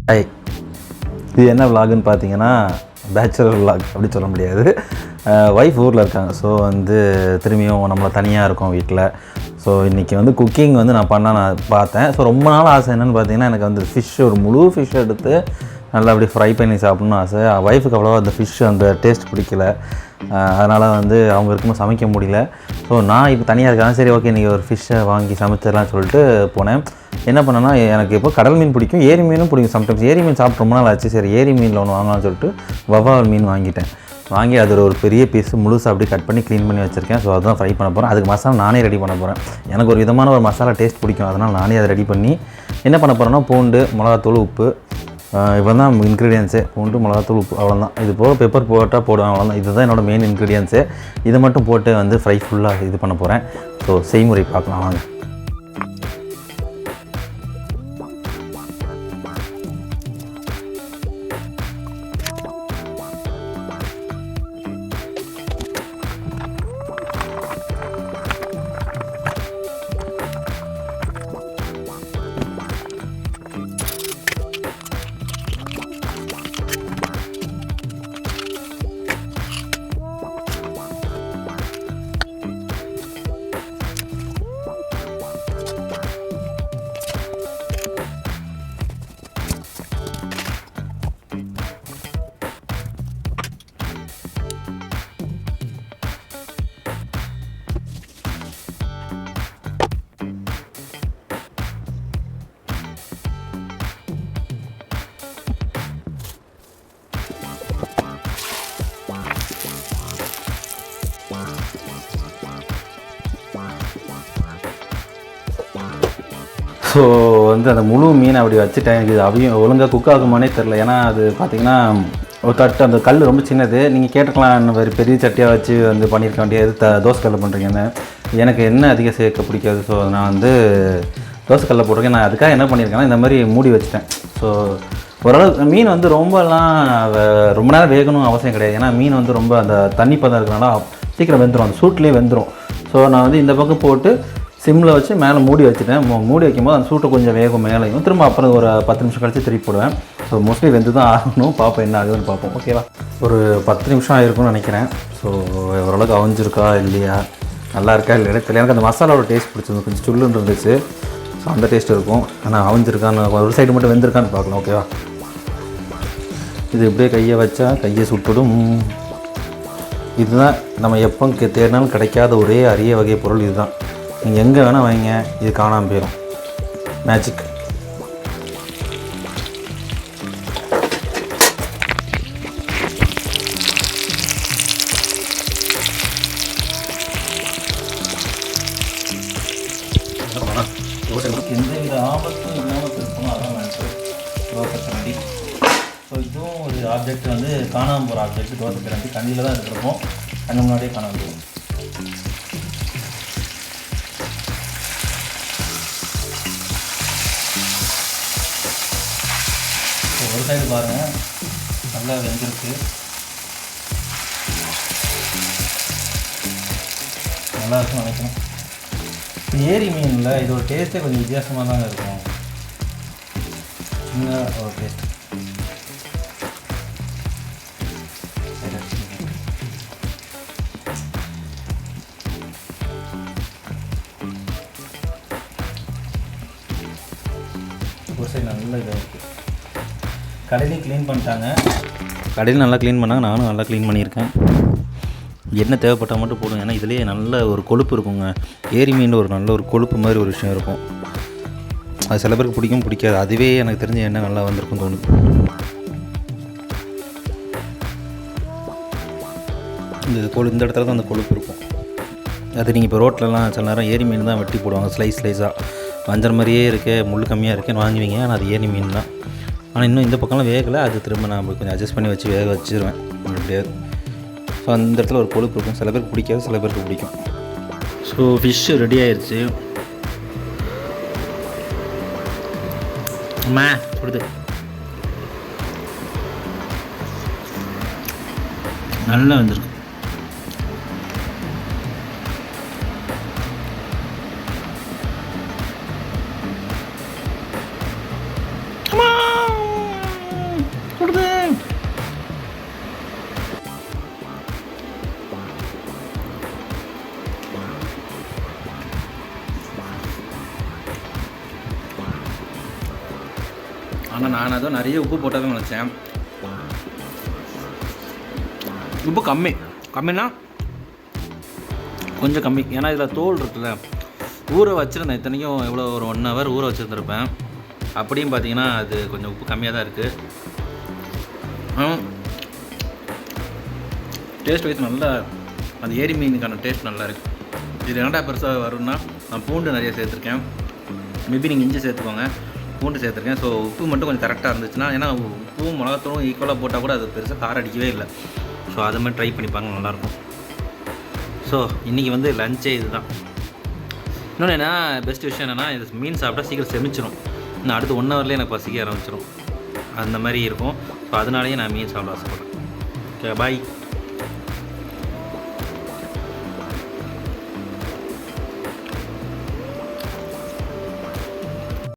Hi, இது என்ன விலாகுன்னு பார்த்தீங்கன்னா பேச்சுலர் விலாக் அப்படி சொல்ல முடியாது. ஒய்ஃப் ஊரில் இருக்காங்க. ஸோ வந்து திரும்பியும் நம்மளை தனியாக இருக்கோம் வீட்டில். ஸோ இன்றைக்கி வந்து குக்கிங் வந்து நான் பார்த்தேன். ஸோ ரொம்ப நாள் ஆசை என்னென்னு பார்த்தீங்கன்னா, எனக்கு வந்து ஒரு முழு ஃபிஷ் எடுத்து நல்லா அப்படி ஃப்ரை பண்ணி சாப்பிட்ணுன்னு ஆசை. ஒய்ஃபுக்கு அவ்வளோவா அந்த ஃபிஷ் அந்த டேஸ்ட் பிடிக்கல. அதனால் வந்து அவங்க இருக்கும்போது சமைக்க முடியல. ஸோ நான் இப்போ தனியாக இருக்கேன். சரி, ஓகே, இன்றைக்கி ஒரு ஃபிஷ்ஷை வாங்கி சமைச்சிடலாம்னு சொல்லிட்டு போனேன். என்ன பண்ணேன்னா, எனக்கு இப்போ கடல் மீன் பிடிக்கும், ஏரி மீனும் பிடிக்கும். சம்டைம்ஸ் ஏரி மீன் சாப்பிட்டு ரொம்ப நாள் ஆச்சு. சரி, ஏரி மீனில் ஒன்று வாங்கலாம்னு சொல்லிட்டு வவ்வால் மீன் வாங்கி அதில் ஒரு பெரிய பீஸ் முழுசாக அப்படி கட் பண்ணி க்ளீன் பண்ணி வச்சுருக்கேன். ஸோ அதுதான் ஃப்ரை பண்ண போகிறேன். அதுக்கு மசாலா நானே ரெடி பண்ண போகிறேன். எனக்கு ஒரு விதமான ஒரு மசாலா டேஸ்ட் பிடிக்கும். அதனால் நானே அதை ரெடி பண்ணி என்ன பண்ண போகிறேன்னா, பூண்டு, மிளகாத்தூள், உப்பு, இப்போ தான் இன்க்ரீடியன்ஸே. பூண்டு, மிளகாத்தூள், உப்பு, அவ்வளோதான். இது போக பெப்பர் போடுவேன், அவ்வளோதான். இதுதான் என்னோடய மெயின் இன்க்ரீடியன்ஸே. இதை மட்டும் போட்டு வந்து ஃப்ரை ஃபுல்லாக இது பண்ண போகிறேன். ஸோ செய்முறை பார்க்கலாம் வாங்க. ஸோ வந்து அந்த முழு மீனை அப்படி வச்சுட்டேன். இது அவையும் ஒழுங்காக குக் ஆகுமானே தெரில. ஏன்னா அது பார்த்திங்கன்னா ஒரு தட்டு, அந்த கல் ரொம்ப சின்னது. நீங்கள் கேட்டுக்கலாம், வேறு பெரிய சட்டியாக வச்சு வந்து பண்ணியிருக்க வேண்டியது தோசை கல்லில் பண்ணுறீங்கன்னு. எனக்கு என்ன அதிகம் சேர்க்க பிடிக்காது. ஸோ நான் வந்து தோசை கல்லில் போட்டிருக்கேன். நான் அதுக்காக என்ன பண்ணியிருக்கேன்னா, இந்த மாதிரி மூடி வச்சுட்டேன். ஸோ ஓரளவு மீன் வந்து ரொம்ப நேரம் வேகணும் அவசியம் கிடையாது. ஏன்னா மீன் வந்து ரொம்ப அந்த தண்ணி பதம் இருக்கிறனால சீக்கிரம் வெந்துடும், அந்த சூட்லேயே வெந்துடும். ஸோ நான் வந்து இந்த பக்கம் போட்டு சிம்மில் வச்சு மேலே மூடி வச்சுட்டேன். மூடி வைக்கும்போது அந்த சூட்டை கொஞ்சம் வேகம் மேலேயும், திரும்ப அப்புறம் ஒரு 10 நிமிஷம் கழித்து திருப்பி போடுவேன். ஸோ மோஸ்ட்லி வெந்து தான் ஆகணும். பார்ப்போம் என்ன ஆகுதுன்னு பார்ப்போம். ஓகேவா, ஒரு 10 நிமிஷம் ஆகிருக்கும்னு நினைக்கிறேன். ஸோ ஓரளவுக்கு அவிஞ்சிருக்கா இல்லையா, நல்லா இருக்கா இல்லை தெரியல. எனக்கு அந்த மசாலாவோட டேஸ்ட் பிடிச்சிருந்து, கொஞ்சம் சுள்ளுன்னு இருந்துச்சு. ஸோ அந்த டேஸ்ட் இருக்கும். ஆனால் அவிஞ்சிருக்கான்னு ஒரு சைடு மட்டும் வெந்திருக்கான்னு பார்க்கலாம். ஓகேவா, இது இப்படியே கையை வச்சா கையை சுட்டுடும். இதுதான் நம்ம எப்போ தேடினாலும் கிடைக்காத ஒரே அரிய வகை பொருள். இதுதான், நீங்கள் எங்கே வேணால் வைங்க, இது காணாமல் போயிடும். மேஜிக். எந்தவித ஆபத்தும் இல்லாமல் இருக்கணும், அதான் மேட்ரு. தோசை கரண்டி. ஸோ இதுவும் ஒரு ஆப்ஜெக்ட் வந்து காணாமல் போகிற ஆப்ஜெக்ட். தோசை கரண்டி கண்ணியில் தான் இருக்கிறப்போம், கண்ணு முன்னாடியே காணாமல் போகும். ஒரு சைடு பாருங்கள், நல்லா வெந்திருக்கு, நல்லா இருக்குன்னு நினைக்கிறேன். ஏரி மீனில் இதோட டேஸ்ட்டே கொஞ்சம் வித்தியாசமாக தாங்க இருக்கும். சின்ன ஒரு டேஸ்ட். ஒரு சைடு நல்லா இதாக இருக்குது. கடையிலையும் க்ளீன் பண்ணிட்டாங்க. கடையில் நல்லா க்ளீன் பண்ணாங்க, நானும் நல்லா க்ளீன் பண்ணியிருக்கேன். என்ன தேவைப்பட்டால் மட்டும் போடுங்க. ஏன்னா இதிலே நல்ல ஒரு கொழுப்பு இருக்குங்க. ஏரி மீன் ஒரு நல்ல ஒரு கொழுப்பு மாதிரி ஒரு விஷயம் இருக்கும். அது சில பேருக்கு பிடிக்கும், பிடிக்காது. அதுவே எனக்கு தெரிஞ்ச எண்ணெய் நல்லா வந்திருக்குன்னு தோணுது. இந்த இடத்துல தான் அந்த கொழுப்பு இருக்கும். அது நீங்கள் இப்போ ரோட்லலாம் சில நேரம் ஏரி மீன் தான் வெட்டி போடுவாங்க, ஸ்லைஸாக. வஞ்சர மாதிரியே இருக்கே, முள் கம்மியாக இருக்கேன்னு வாங்குவீங்க. ஆனால் அது ஏரி மீன் தான். ஆனால் இன்னும் இந்த பக்கம்லாம் வேகலை. அது திரும்ப நான் கொஞ்சம் அட்ஜஸ்ட் பண்ணி வச்சு வேக வச்சுருவேன் எப்படியாவது. ஸோ அந்த இடத்துல ஒரு கொழுப்பு இருக்கும். சில பேருக்கு பிடிக்காது, சில பேருக்கு பிடிக்கும். ஸோ ஃபிஷ்ஷு ரெடி ஆயிடுச்சு. கொடுத்து நல்லா வந்திருக்கு. ஆனால் நான் அதுவும் நிறைய உப்பு போட்டாலும் நினச்சேன். உப்பு கம்மினா கொஞ்சம் கம்மி. ஏன்னா இதில் தோல் இருக்குல்ல, ஊற வச்சுருந்தேன். இத்தனைக்கும் எவ்வளோ ஒரு 1 hour ஊற வச்சுருந்துருப்பேன். அப்படியும் பார்த்தீங்கன்னா அது கொஞ்சம் உப்பு கம்மியாக தான் இருக்குது. டேஸ்ட் வைஸ் நல்லா, அந்த ஏரி மீனுக்கான டேஸ்ட் நல்லா இருக்குது. இது என்னடா பெருசாக வரும்னா, நான் பூண்டு நிறைய சேர்த்துருக்கேன். மேபி நீங்கள் இஞ்சி சேர்த்துக்கோங்க, பூண்டு சேர்த்துருக்கேன். ஸோ உப்பு மட்டும் கொஞ்சம் கரெக்டாக இருந்துச்சுன்னா, ஏன்னா உப்பும் மிளகாத்தூளும் ஈக்குவலாக போட்டால் கூட அது பெருசாக காரம் அடிக்கவே இல்லை. ஸோ அது மாதிரி ட்ரை பண்ணிப்பாங்க, நல்லாயிருக்கும். ஸோ இன்றைக்கி வந்து லஞ்சே இது தான். இன்னொன்று என்ன பெஸ்ட் விஷயம் என்னென்னா, இது மீன் சாப்பிட்டா சீக்கிரம் செமிச்சிடும். இன்னும் அடுத்து 1 hourலேயே எனக்கு பசிக்க ஆரம்பிச்சிடும். அந்த மாதிரி இருக்கும். ஸோ அதனாலேயே நான் மீன் சாப்பிட ஆசைப்பட்றேன். ஓகே, பாய்.